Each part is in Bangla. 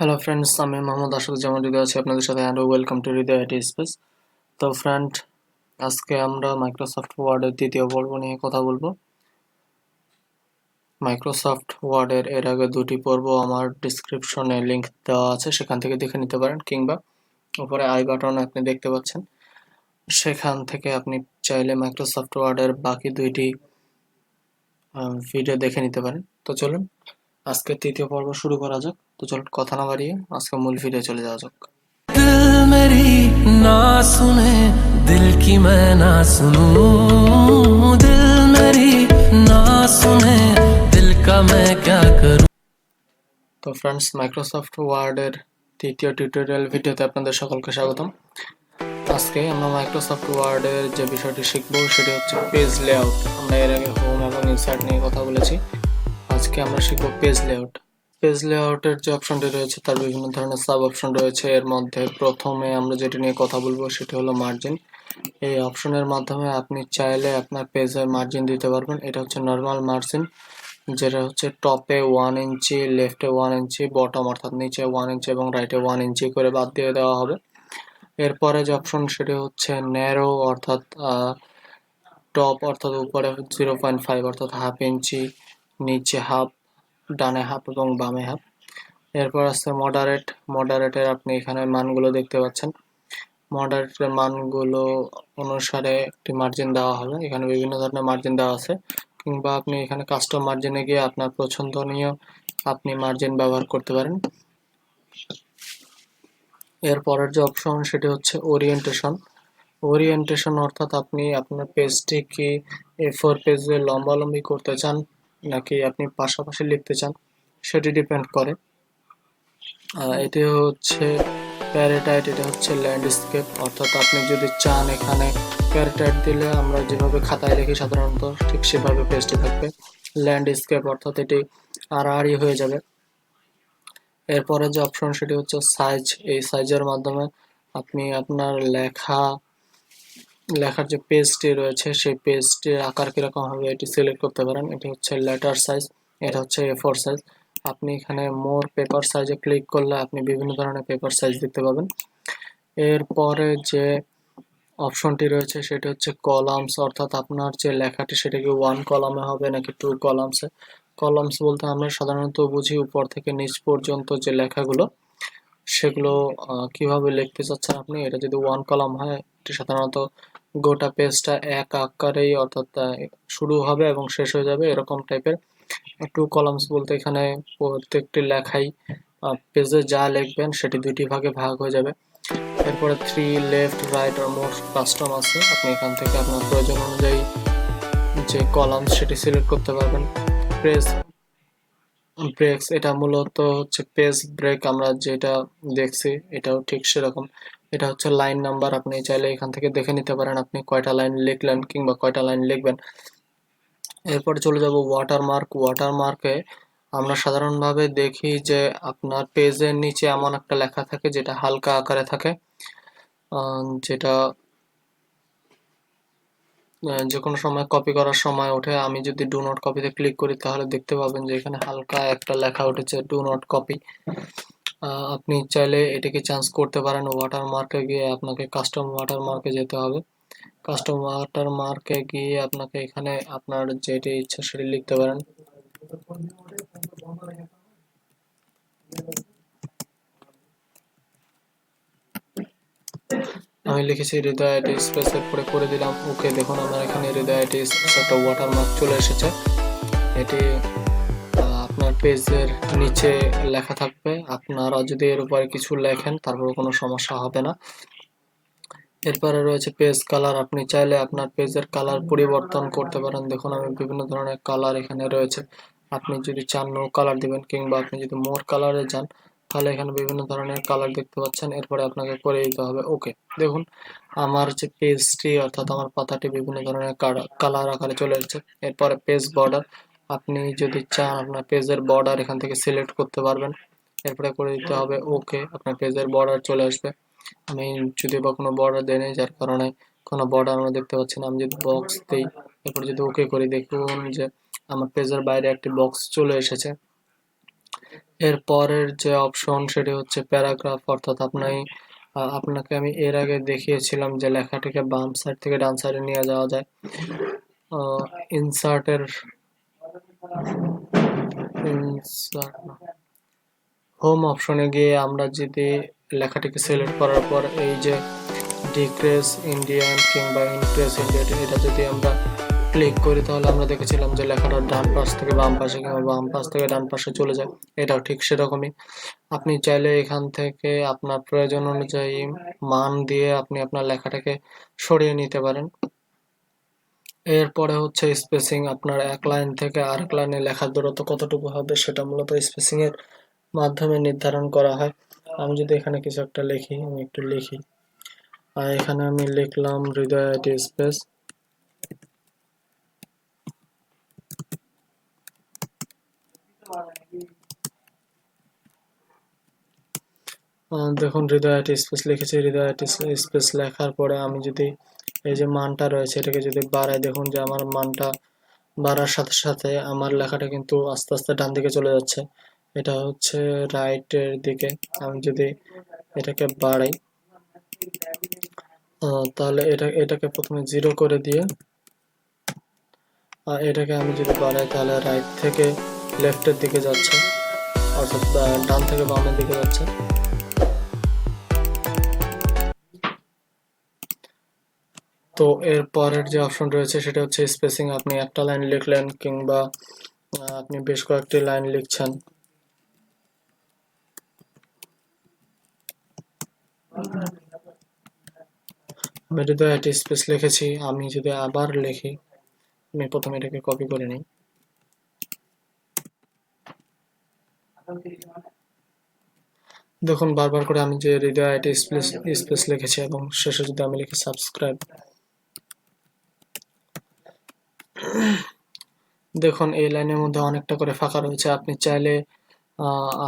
হ্যালো ফ্রেন্ডস, আমি মোহাম্মদ আশাকুজ্জামান হৃদয় আছি আপনাদের সাথে and welcome to Hriday IT space. তো ফ্রেন্ড, আজকে আমরা মাইক্রোসফট ওয়ার্ডের দ্বিতীয় পর্ব নিয়ে কথা বলবো। মাইক্রোসফট ওয়ার্ডের এর আগে দুটি পর্ব আমার ডিসক্রিপশনে লিংক দেওয়া আছে, সেখান থেকে দেখে নিতে পারেন, কিংবা উপরে আই বাটনে আপনি দেখতে পাচ্ছেন, সেখান থেকে আপনি চাইলে মাইক্রোসফট ওয়ার্ডের বাকি দুইটি ভিডিও দেখে নিতে পারেন। তো চলুন আজকে তৃতীয় পর্ব শুরু করা যাক। তো চলুন কথা না বাড়িয়ে আজকে মূল ভিডিও চলে যাওয়া যাক। दिल मेरी ना सुने दिल की मैं ना सुनूं दिल मेरी ना सुने दिल का मैं क्या करूं। তো ফ্রেন্ডস, মাইক্রোসফট ওয়ার্ডের তৃতীয় টিউটোরিয়াল ভিডিওতে আপনাদের সকলকে স্বাগতম। আজকে আমরা মাইক্রোসফট ওয়ার্ডের যে বিষয়টি শিখব সেটি হচ্ছে পেজ লেআউট। আমরা এর আগে হোম এবং ইনসার্ট নিয়ে কথা বলেছি। আজকে আমরা শিখব পেজ লেআউট। পেজ লেআউটের যে অপশনটি রয়েছে তার বিভিন্ন ধরনের সাব অপশন রয়েছে। এর মধ্যে প্রথমে আমরা যেটি নিয়ে কথা বলবো সেটি হলো মার্জিন। এই অপশনের মাধ্যমে আপনি চাইলে আপনার পেজের মার্জিন দিতে পারবেন। এটা হচ্ছে নর্মাল মার্জিন, যেটা হচ্ছে টপে 1 ইঞ্চি, লেফটে 1 ইঞ্চি, বটম অর্থাৎ নিচে 1 ইঞ্চি এবং রাইটে 1 ইঞ্চি করে বাদ দিয়ে দেওয়া হবে। এরপরে যে অপশন সেটি হচ্ছে ন্যারো, অর্থাৎ টপ অর্থাৎ উপরে 0.5 অর্থাৎ হাফ ইঞ্চি, নিচে হাফ, ডানে হাফ এবং বামে হাফ। এরপর আছে মডারেট। মডারেটের আপনি এখানে মানগুলো দেখতে পাচ্ছেন। মডারেটের মানগুলো অনুসারে একটি মার্জিন দেওয়া হবে। এখানে বিভিন্ন ধরনের মার্জিন দেওয়া আছে, কিংবা আপনি এখানে কাস্টম মার্জিনে গিয়ে আপনার পছন্দনীয় আপনি মার্জিন ব্যবহার করতে পারেন। এর পরের যে অপশন সেটি হচ্ছে ওরিয়েন্টেশন। ওরিয়েন্টেশন অর্থাৎ আপনি আপনার পেজটি কি A4 পেজে লম্বালম্বি করতে চান নাকি আপনি পাশাপাশি লিখতে চান সেটি ডিপেন্ড করে। এটি হচ্ছে প্যারেটাইট, এটা হচ্ছে ল্যান্ডস্কেপ, অর্থাৎ আপনি যদি চান এখানে প্যারেটাইট দিলে আমরা যেভাবে খাতায় লিখি সাধারণত ঠিক সেভাবে পেজটি থাকবে। ল্যান্ডস্কেপ অর্থাৎ এটি আড়াআড়ি হয়ে যাবে। এরপরে যে অপশন সেটি হচ্ছে সাইজ। এই সাইজের মাধ্যমে আপনি আপনার লেখার যে পেজটি রয়েছে সেই পেজটির আকার কিরকম হবে এটি সিলেক্ট করতে পারেন। এটি হচ্ছে লেটার সাইজ, এটা হচ্ছে A4 সাইজ। আপনি এখানে মোর পেপার সাইজে ক্লিক করলে আপনি বিভিন্ন ধরনের পেপার সাইজ দেখতে পাবেন। এরপরে যে অপশনটি রয়েছে সেটি হচ্ছে কলামস, অর্থাৎ আপনার যে লেখাটি সেটা কি 1 কলামে হবে নাকি 2 কলামসে। কলামস বলতে আমরা সাধারণত বুঝি উপর থেকে নিচ পর্যন্ত যে লেখাগুলো, সেগুলো কিভাবে লিখতে চাচ্ছেন আপনি। এটা যদি 1 কলাম হয়, এটি সাধারণত গোটা পেজটা এক আকারেই, অর্থাৎ শুরু হবে এবং শেষ হয়ে যাবে এরকম টাইপের। 2 কলামস বলতে এখানে প্রত্যেকটি লেখাই পেজে যা লিখবেন সেটি দুটি ভাগে ভাগ হয়ে যাবে। এরপরে 3 লেফট, রাইট আর মোর কাস্টম আছে। আপনি এখান থেকে আপনার প্রয়োজন অনুযায়ী যে কলামস সেটি সিলেক্ট করতে পারবেন। পেজ ব্রেকস, এটা মূলত হচ্ছে পেজ ব্রেক আমরা যেটা দেখছি এটাও ঠিক সেরকম। এটা হচ্ছে লাইন নাম্বার, আপনি চাইলে এখান থেকে দেখে নিতে পারেন আপনি কয়টা লাইন লিখলেন কিংবা কয়টা লাইন লিখবেন। এরপরে চলে যাব ওয়াটারমার্ক। ওয়াটারমার্কে আমরা সাধারণভাবে দেখি যে আপনার পেজের নিচে এমন একটা লেখা থাকে যেটা হালকা আকারে থাকে, যেটা যে কোনো সময় কপি করার সময় ওঠে। আমি যদি ডু নট কপিতে ক্লিক করি তাহলে দেখতে পাবেন যে এখানে হালকা একটা লেখা উঠেছে ডু নট কপি। আপনি চাইলে এটাকে চেঞ্জ করতে পারেন। ওয়াটারমার্কে গিয়ে আপনাকে কাস্টম ওয়াটারমার্কে যেতে হবে। কাস্টম ওয়াটারমার্কে গিয়ে আপনাকে এখানে আপনার যেটি ইচ্ছা সেটি লিখতে পারেন। আমি লিখেছি হৃদয় আইটি স্পেস, এরপরে করে দিলাম ওকে। দেখুন আমার এখানে হৃদয় আইটি স্পেস একটা ওয়াটারমার্ক চলে এসেছে। এটি আপনার পেজের নিচে লেখা থাকবে। আপনারা যদি এর উপরে কিছু লেখেন তারপরে কোনো সমস্যা হবে না। এরপরে রয়েছে পেজ কালার। আপনি চাইলে আপনার পেজের কালার পরিবর্তন করতে পারেন। দেখুন আমি বিভিন্ন ধরনের কালার এখানে রয়েছে। আপনি যদি চান নো কালার দিবেন, কিংবা আপনি যদি মোর কালারে যান তাহলে এখানে বিভিন্ন ধরনের কালার দেখতে পাচ্ছেন। এরপরে আপনাকে করে দিতে হবে ওকে। দেখুন আমার যে পেজটি অর্থাৎ আমার পাতাটি বিভিন্ন ধরনের কালার আকারে চলে এসেছে। এরপরে পেজ বর্ডার, আপনি যদি চান আপনার পেজের বর্ডার এখান থেকে সিলেক্ট করতে পারবেন। এরপরে করে দিতে হবে ওকে, আপনার পেজের বর্ডার চলে আসবে। আমি যদি বা কোনো বর্ডার দেই নাই, যার কারণে কোনো বর্ডার আমরা দেখতে পাচ্ছি না। আমি যদি বক্স দিই, এরপর যদি ওকে করি, দেখুন যে আমার পেজের বাইরে একটি বক্স চলে এসেছে। এর পরের যে অপশন সেটি হচ্ছে প্যারাগ্রাফ, অর্থাৎ আপনাকে আমি এর আগে দেখিয়েছিলাম যে লেখাটিকে বাম সাইড থেকে ডান সাইডে নিয়ে যাওয়া যায়। ইনসার্টের হোম অপশনে গিয়ে আমরা যদি লেখাটিকে সিলেক্ট করার পর এই যে ডিক্রেস ইন্ডিয়ান কিংবা ইনক্রেস ইন্ডিয়ান এটা যদি আমরা ক্লিক করি, তাহলে আমরা দেখেছিলাম যে লেখাটা ডান পাশ থেকে বাম পাশে কিংবা বাম পাশ থেকে ডান পাশে চলে যায়। এটাও ঠিক সেরকমই। আপনি চাইলে এখান থেকে আপনার প্রয়োজন অনুযায়ী মান দিয়ে আপনি আপনার লেখাটাকে সরিয়ে নিতে পারেন। এরপরে হচ্ছে স্পেসিং, আপনার এক লাইন থেকে আরেক লাইনে লেখার দূরত্ব কতটুকু হবে সেটা মূলত স্পেসিং এর মাধ্যমে নির্ধারণ করা হয়। আমি যদি এখানে কিছু একটা লিখি, আমি একটু লিখি, আর এখানে আমি লিখলাম হৃদয় আইটি স্পেস। দেখুন হৃদয় আইটি স্পেস লিখেছি। হৃদয় আইটি স্পেস লেখার পরে আমি যদি এই যে মানটা রয়েছে এটাকে যদি বাড়াই, দেখুন যে আমার মানটা বাড়ার সাথে সাথে আমার লেখাটা কিন্তু আস্তে আস্তে ডান দিকে চলে যাচ্ছে। এটা হচ্ছে রাইটের দিকে। আমি যদি এটাকে বাড়াই, তাহলে এটাকে প্রথমে 0 করে দিয়ে এটাকে আমি যদি বাড়াই, তাহলে রাইট থেকে লেফটের দিকে যাচ্ছে, অর্থাৎ ডান থেকে বামের দিকে যাচ্ছে। তো এর পরের যে অপশন রয়েছে সেটা হচ্ছে স্পেসিং। আপনি একটা লাইন লিখলেন কিংবা আপনি বেশ কয়েকটি লাইন লিখছেন, আমি যদি একটা স্পেস লিখেছি, আমি যদি আবার লিখি, আমি প্রথমে এটাকে কপি করে নিই। দেখুন বারবার করে আমি যে হৃদয় আইটি স্পেস লিখেছি এবং শেষে যদি আমি লিখি সাবস্ক্রাইব, দেখুন এই লাইনের মধ্যে অনেকটা করে ফাঁকা রয়েছে। আপনি চাইলে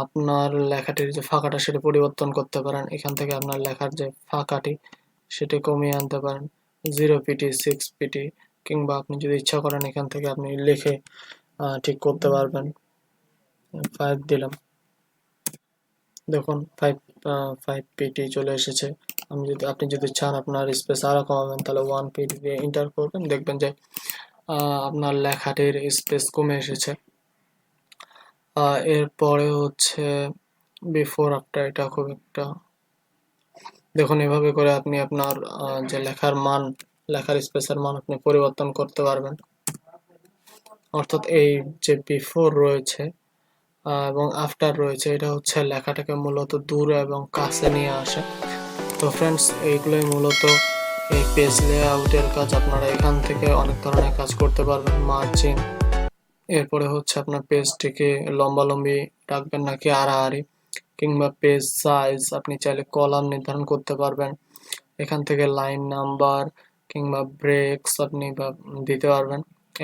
আপনার লেখাটির যে ফাঁকাটা সেটা পরিবর্তন করতে পারেন। এখান থেকে আপনার লেখার যে ফাঁকাটি সেটা কমিয়ে আনতে পারেন 0 পিটি 6 পিটি, কিংবা আপনি যদি ইচ্ছা করেন এখান থেকে আপনি লিখে ঠিক করতে পারবেন। 5 দিলাম, দেখুন 5 পিটি চলে এসেছে। আপনি যদি চান আপনার স্পেস আরো কমাবেন, তাহলে 1 পিটি দিয়ে এন্টার করবেন, দেখবেন যে আপনার লেখাটির স্পেস কমে এসেছে। এরপরে হচ্ছে বিফোর আফটার, এটা খুব একটা দেখুন এভাবে করে আপনি আপনার যে লেখার স্পেসের মান আপনি পরিবর্তন করতে পারবেন। অর্থাৎ এই যে বিফোর রয়েছে এবং আফটার রয়েছে, এটা হচ্ছে লেখাটাকে মূলত দূরে এবং কাছে নিয়ে আসে। তো ফ্রেন্ডস, এইগুলোই মূলত এই পেজ লেআউটের কাজ। আপনারা এখান থেকে অনেক ধরনের কাজ করতে পারবেন। মার্জিন, এরপরে হচ্ছে আপনার পেজটিকে লম্বালম্বি রাখবেন নাকি আড়াআড়ি, কিংবা পেজ সাইজ আপনি চাইলে কলাম নির্ধারণ করতে পারবেন। এখান থেকে লাইন নাম্বার কিংবা ব্রেকস আপনি দিতে পারবেন।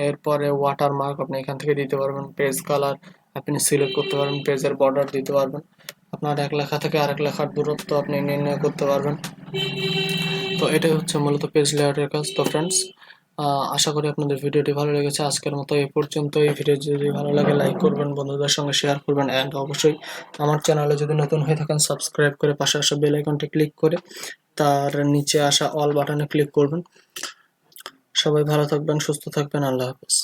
এরপরে ওয়াটারমার্ক আপনি এখান থেকে দিতে পারবেন। পেজ কালার আপনি সিলেক্ট করতে পারবেন। পেজের বর্ডার দিতে পারবেন। আপনার এক লেখা থেকে আরেক লেখার দূরত্ব আপনি নির্ণয় করতে পারবেন। তো এটাই হচ্ছে মূলত পেজ লেআউটের কাজ। তো ফ্রেন্ডস, আশা করি আপনাদের ভিডিওটি ভালো লেগেছে। আজকের মতো এই পর্যন্ত। এই ভিডিও যদি ভালো লাগে লাইক করবেন, বন্ধুদের সঙ্গে শেয়ার করবেন, অ্যান্ড অবশ্যই আমার চ্যানেলে যদি নতুন হয়ে থাকেন সাবস্ক্রাইব করে পাশে আসা বেল আইকনটি ক্লিক করে তার নিচে আসা অল বাটনে ক্লিক করবেন। সবাই ভালো থাকবেন, সুস্থ থাকবেন। আল্লাহ হাফেজ।